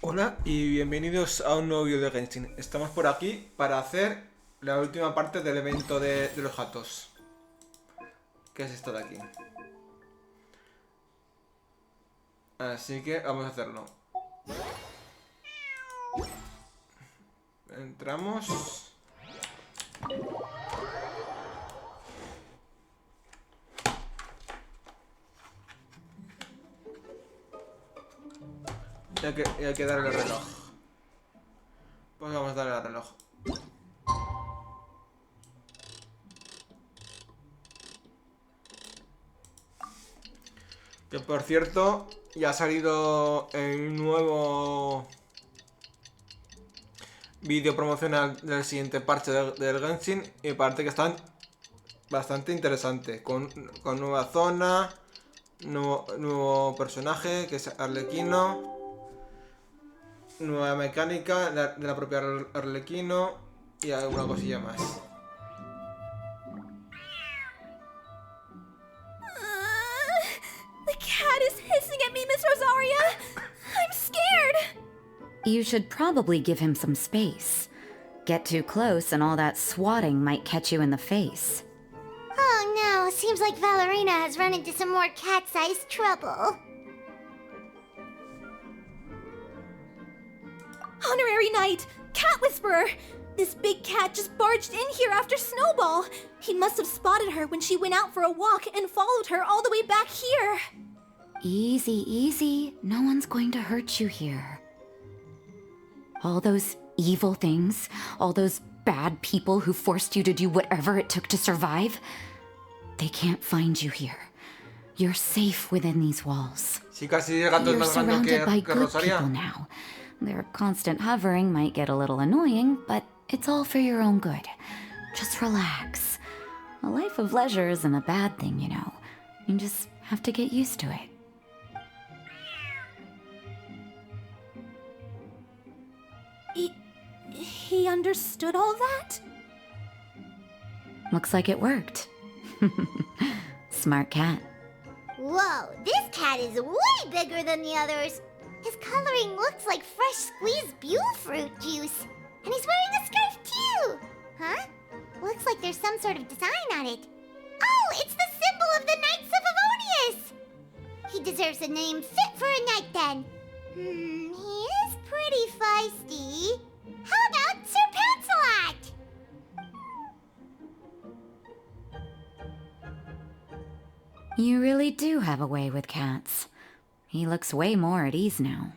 Hola y bienvenidos a un nuevo vídeo de Genshin. Estamos por aquí para hacer la última parte del evento de los gatos. Que es esto de aquí. Así que vamos a hacerlo. Entramos. Y hay que darle el reloj. Pues vamos a darle al reloj. Que por cierto, ya ha salido el nuevo vídeo promocional del siguiente parche del Genshin. Y parece que están bastante interesantes. Con nueva zona, nuevo personaje que es Arlequino. Nueva mecánica de la propia Arlequino y alguna cosilla más. The cat is hissing at me, Miss Rosaria! I'm scared! You should probably give him some space. Get too close and all that swatting might catch you in the face. Oh no, seems like Valerina has run into some more cat-sized trouble. Honorary Knight! Cat Whisperer! This big cat just barged in here after Snowball. He must have spotted her when she went out for a walk and followed her all the way back here. Easy, easy. No one's going to hurt you here. All those evil things, all those bad people who forced you to do whatever it took to survive, they can't find you here. You're safe within these walls. Sí, casi el gato es You're más grande surrounded by que good Rosaria. people now. Their constant hovering might get a little annoying, but it's all for your own good. Just relax. A life of leisure isn't a bad thing, you know. You just have to get used to it. He understood all that? Looks like it worked. Smart cat. Whoa, this cat is way bigger than the others. His coloring looks like fresh squeezed buell fruit juice. And he's wearing a scarf too! Huh? Looks like there's some sort of design on it. Oh, it's the symbol of the Knights of Avonius! He deserves a name fit for a knight then. He is pretty feisty. How about Sir Pansalot? You really do have a way with cats. He looks way more at ease now.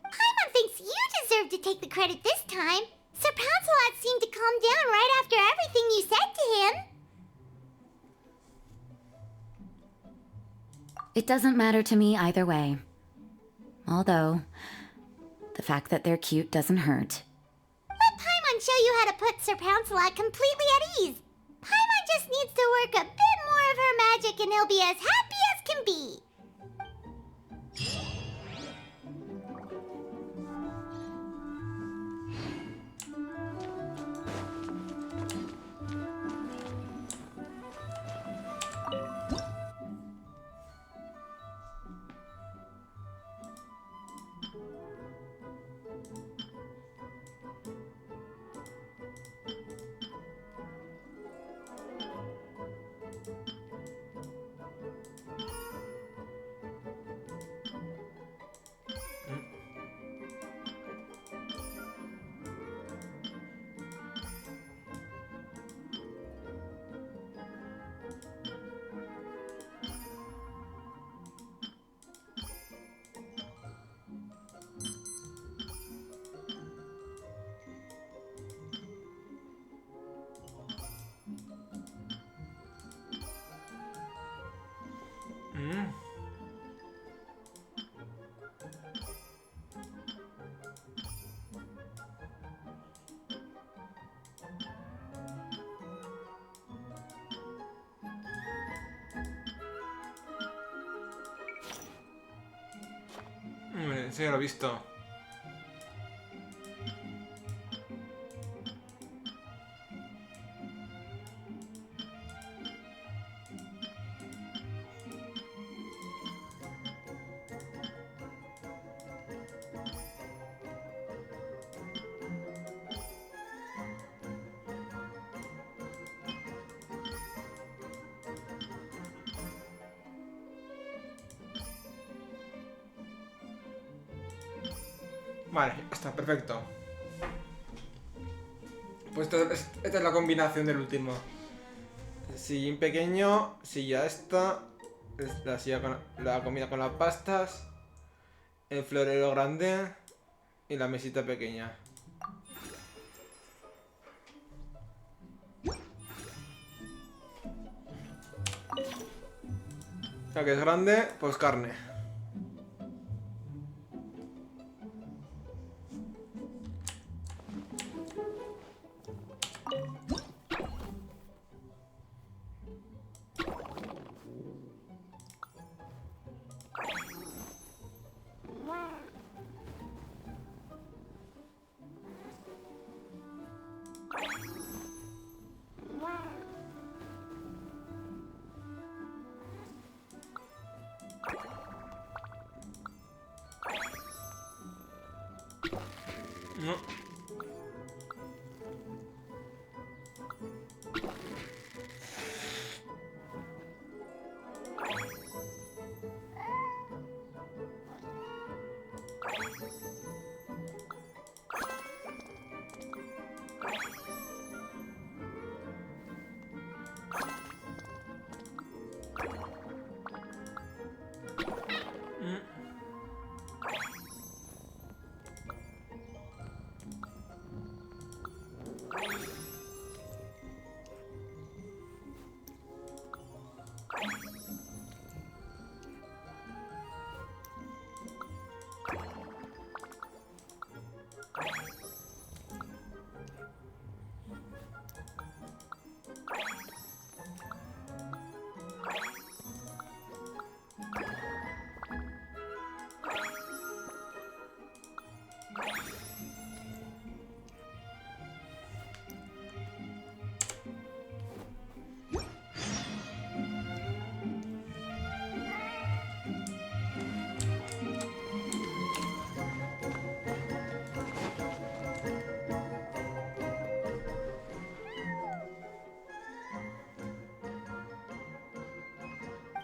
Paimon thinks you deserve to take the credit this time. Sir Pansalot seemed to calm down right after everything you said to him. It doesn't matter to me either way. Although, the fact that they're cute doesn't hurt. Let Paimon show you how to put Sir Pansalot completely at ease. Paimon just needs to work a bit more of her magic and he'll be as happy as can be. Sí, lo he visto. Vale, está perfecto. Pues esta es la combinación del último. El sillín pequeño, silla esta, la silla la comida con las pastas, el florero grande y la mesita pequeña. La que es grande, pues carne. No.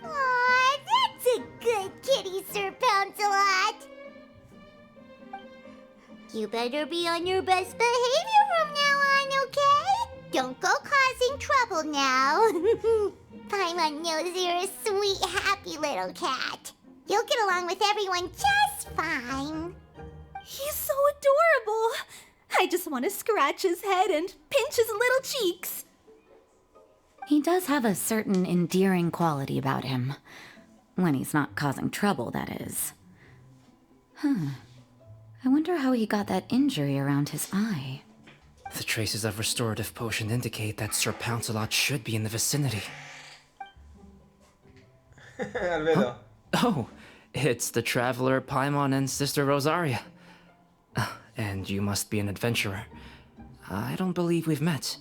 Aw, that's a good kitty, Sir Pouncelot. You better be on your best behavior from now on, okay? Don't go causing trouble now. Paimon knows you're a sweet, happy little cat. You'll get along with everyone just fine. He's so adorable. I just want to scratch his head and pinch his little cheeks. He does have a certain endearing quality about him. When he's not causing trouble, that is. I wonder how he got that injury around his eye. The traces of restorative potion indicate that Sir Pouncelot should be in the vicinity. Albedo. Oh, it's the traveler Paimon and Sister Rosaria. And you must be an adventurer. I don't believe we've met.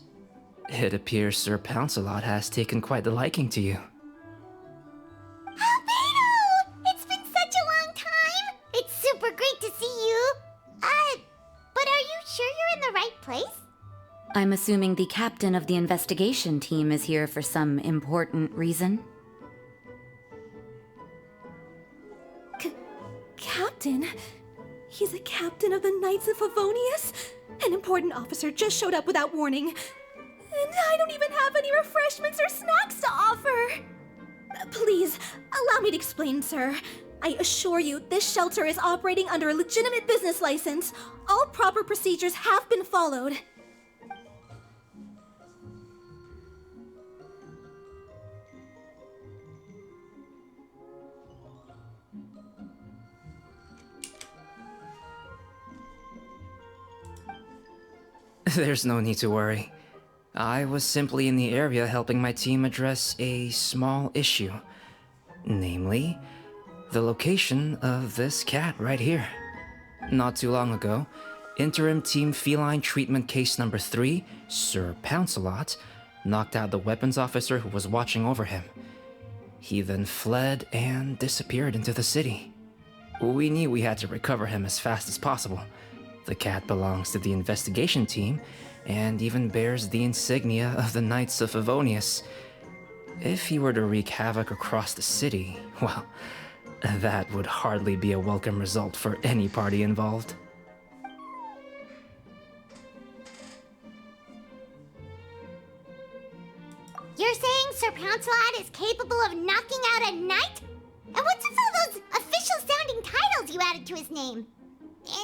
It appears Sir Pouncelot has taken quite the liking to you. Albedo! It's been such a long time! It's super great to see you! But are you sure you're in the right place? I'm assuming the captain of the investigation team is here for some important reason? Captain? He's a captain of the Knights of Favonius? An important officer just showed up without warning. And I don't even have any refreshments or snacks to offer! Please, allow me to explain, sir. I assure you, this shelter is operating under a legitimate business license. All proper procedures have been followed. There's no need to worry. I was simply in the area helping my team address a small issue. Namely, the location of this cat right here. Not too long ago, Interim Team Feline Treatment Case Number 3, Sir Pouncelot, knocked out the weapons officer who was watching over him. He then fled and disappeared into the city. We knew we had to recover him as fast as possible. The cat belongs to the investigation team and even bears the insignia of the Knights of Favonius. If he were to wreak havoc across the city, well, that would hardly be a welcome result for any party involved. Pouncelot is capable of knocking out a knight? And what's with all those official-sounding titles you added to his name?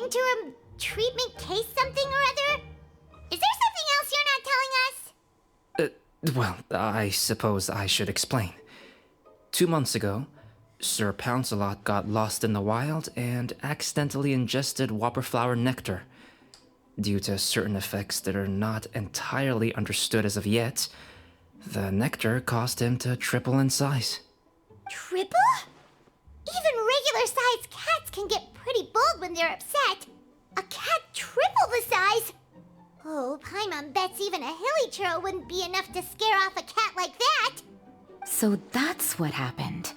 Interim treatment case something or other? Is there something else you're not telling us? Well, I suppose I should explain. 2 months ago, Sir Pouncelot got lost in the wild and accidentally ingested whopperflower nectar. Due to certain effects that are not entirely understood as of yet, the nectar caused him to triple in size. Triple? Even regular-sized cats can get pretty bold when they're upset. A cat triple the size? Oh, Paimon bets even a hilly churl wouldn't be enough to scare off a cat like that. So that's what happened.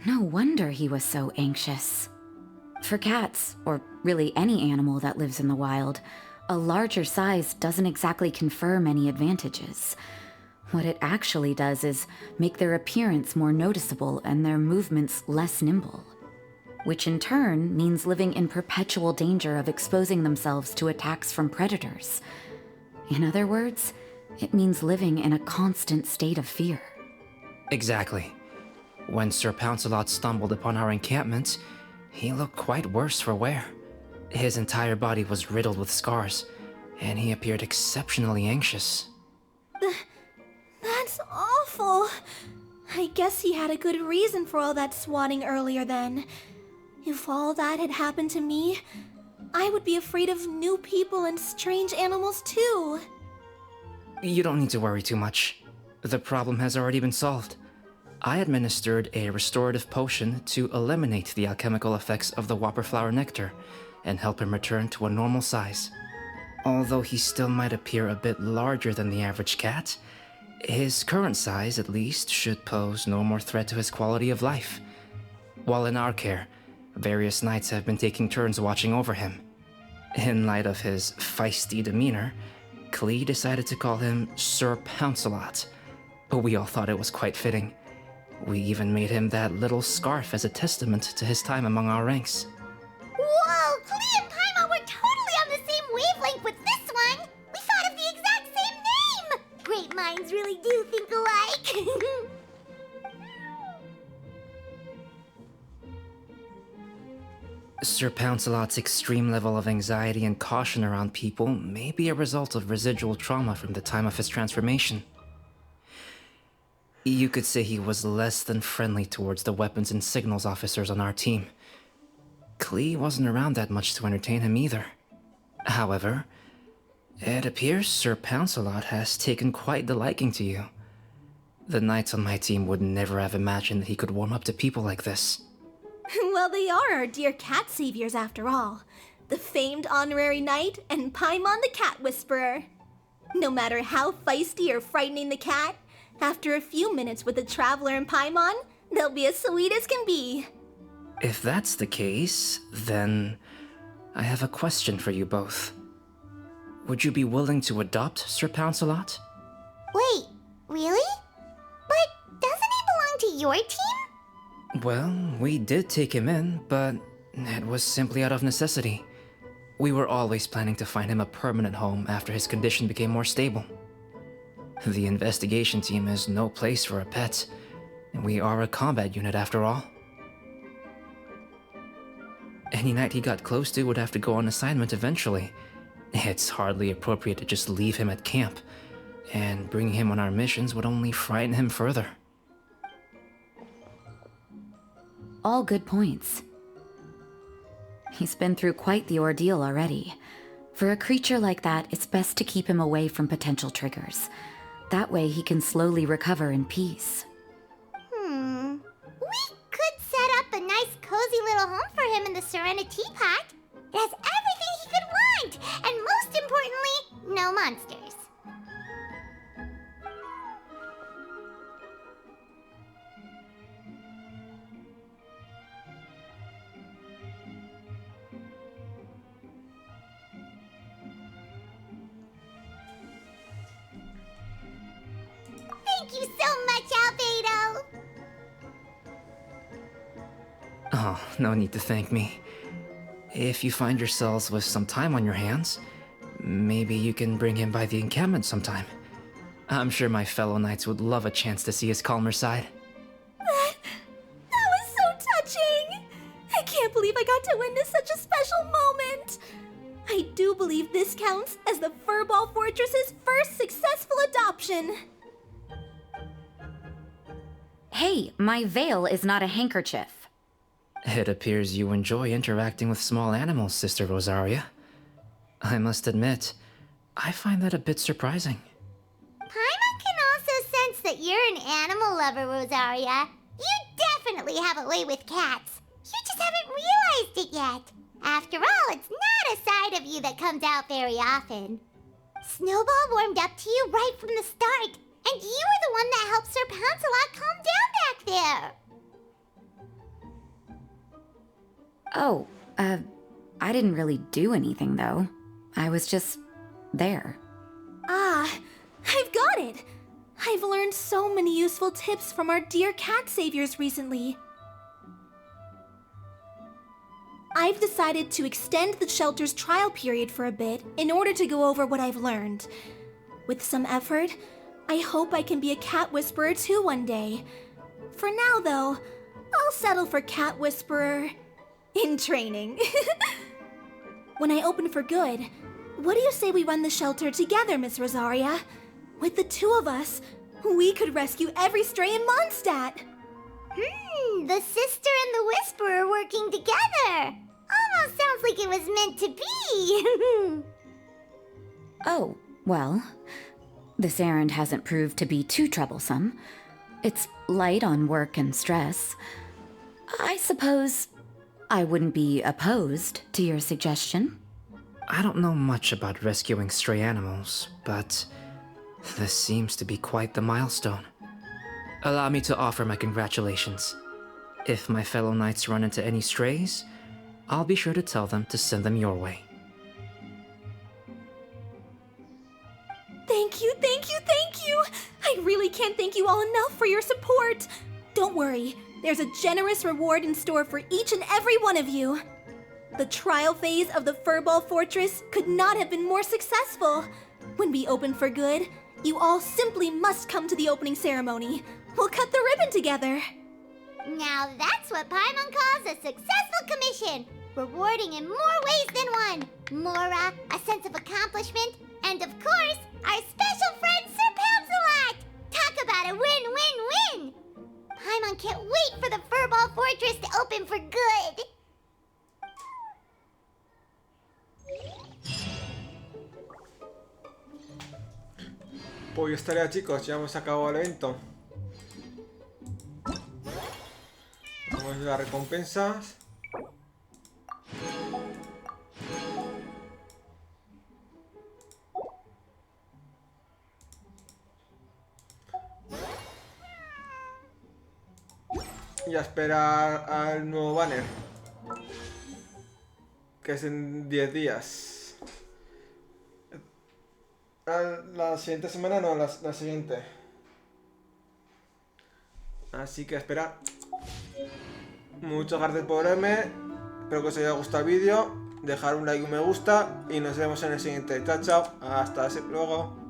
No wonder he was so anxious. For cats, or really any animal that lives in the wild, a larger size doesn't exactly confer many advantages. What it actually does is make their appearance more noticeable and their movements less nimble, which in turn means living in perpetual danger of exposing themselves to attacks from predators. In other words, it means living in a constant state of fear. Exactly. When Sir Pouncelot stumbled upon our encampment, he looked quite worse for wear. His entire body was riddled with scars, and he appeared exceptionally anxious. That's awful. I guess he had a good reason for all that swatting earlier then. If all that had happened to me, I would be afraid of new people and strange animals too. You don't need to worry too much. The problem has already been solved. I administered a restorative potion to eliminate the alchemical effects of the whopperflower nectar and help him return to a normal size. Although he still might appear a bit larger than the average cat, his current size, at least, should pose no more threat to his quality of life. While in our care, various knights have been taking turns watching over him. In light of his feisty demeanor, Klee decided to call him Sir Pouncelot. We all thought it was quite fitting. We even made him that little scarf as a testament to his time among our ranks. Whoa, Klee and Paimon were totally on the same wavelength with this one! We thought of the exact same name! Great minds really do think alike! Sir Pouncelot's extreme level of anxiety and caution around people may be a result of residual trauma from the time of his transformation. You could say he was less than friendly towards the weapons and signals officers on our team. Klee wasn't around that much to entertain him either. However, it appears Sir Pouncelot has taken quite the liking to you. The knights on my team would never have imagined that he could warm up to people like this. Well, they are our dear cat saviors after all. The famed honorary knight and Paimon the cat whisperer. No matter how feisty or frightening the cat, after a few minutes with the traveler and Paimon, they'll be as sweet as can be. If that's the case, then I have a question for you both. Would you be willing to adopt Sir Pouncelot? Wait, really? But doesn't he belong to your team? Well, we did take him in, but it was simply out of necessity. We were always planning to find him a permanent home after his condition became more stable. The investigation team is no place for a pet, and we are a combat unit after all. Any knight he got close to would have to go on assignment eventually. It's hardly appropriate to just leave him at camp, and bringing him on our missions would only frighten him further. All good points. He's been through quite the ordeal already. For a creature like that, it's best to keep him away from potential triggers. That way he can slowly recover in peace. We could set up a nice cozy little home for him in the Serenity Pot. It has everything he could want, and most importantly, no monsters. Thank you so much, Albedo! Oh, no need to thank me. If you find yourselves with some time on your hands, maybe you can bring him by the encampment sometime. I'm sure my fellow knights would love a chance to see his calmer side. That was so touching! I can't believe I got to witness such a special moment! I do believe this counts as the Furball Fortress's first successful adoption! Hey, my veil is not a handkerchief. It appears you enjoy interacting with small animals, Sister Rosaria. I must admit, I find that a bit surprising. Paimon can also sense that you're an animal lover, Rosaria. You definitely have a way with cats. You just haven't realized it yet. After all, it's not a side of you that comes out very often. Snowball warmed up to you right from the start, and you were the one that helped Sir Pouncelot calm down back there. Oh, I didn't really do anything, though. I was just there. Ah, I've got it! I've learned so many useful tips from our dear cat saviors recently. I've decided to extend the shelter's trial period for a bit in order to go over what I've learned. With some effort, I hope I can be a cat whisperer too one day. For now, though, I'll settle for cat whisperer in training. When I open for good, what do you say we run the shelter together, Miss Rosaria? With the two of us, we could rescue every stray in Mondstadt. The sister and the whisperer working together. Almost sounds like it was meant to be. Oh, well, this errand hasn't proved to be too troublesome. It's light on work and stress. I suppose I wouldn't be opposed to your suggestion. I don't know much about rescuing stray animals, but this seems to be quite the milestone. Allow me to offer my congratulations. If my fellow knights run into any strays, I'll be sure to tell them to send them your way. Thank you, thank you, thank you! I really can't thank you all enough for your support. Don't worry, there's a generous reward in store for each and every one of you. The trial phase of the Furball Fortress could not have been more successful. When we open for good, you all simply must come to the opening ceremony. We'll cut the ribbon together. Now that's what Paimon calls a successful commission. Rewarding in more ways than one. Mora, a sense of accomplishment, and of course, our special friend Sir Pouncelot! Talk about a win-win-win! Paimon can't wait for the Furball Fortress to open for good. Pues ya estaría, chicos, ya hemos acabado el evento. Vamos a ver las recompensas. Y a esperar al nuevo banner, que es en 10 días. La siguiente semana no, la siguiente. Así que esperar. Muchas gracias por verme. Espero que os haya gustado el vídeo. Dejar un like y un me gusta. Y nos vemos en el siguiente. Chao, chao. Hasta luego.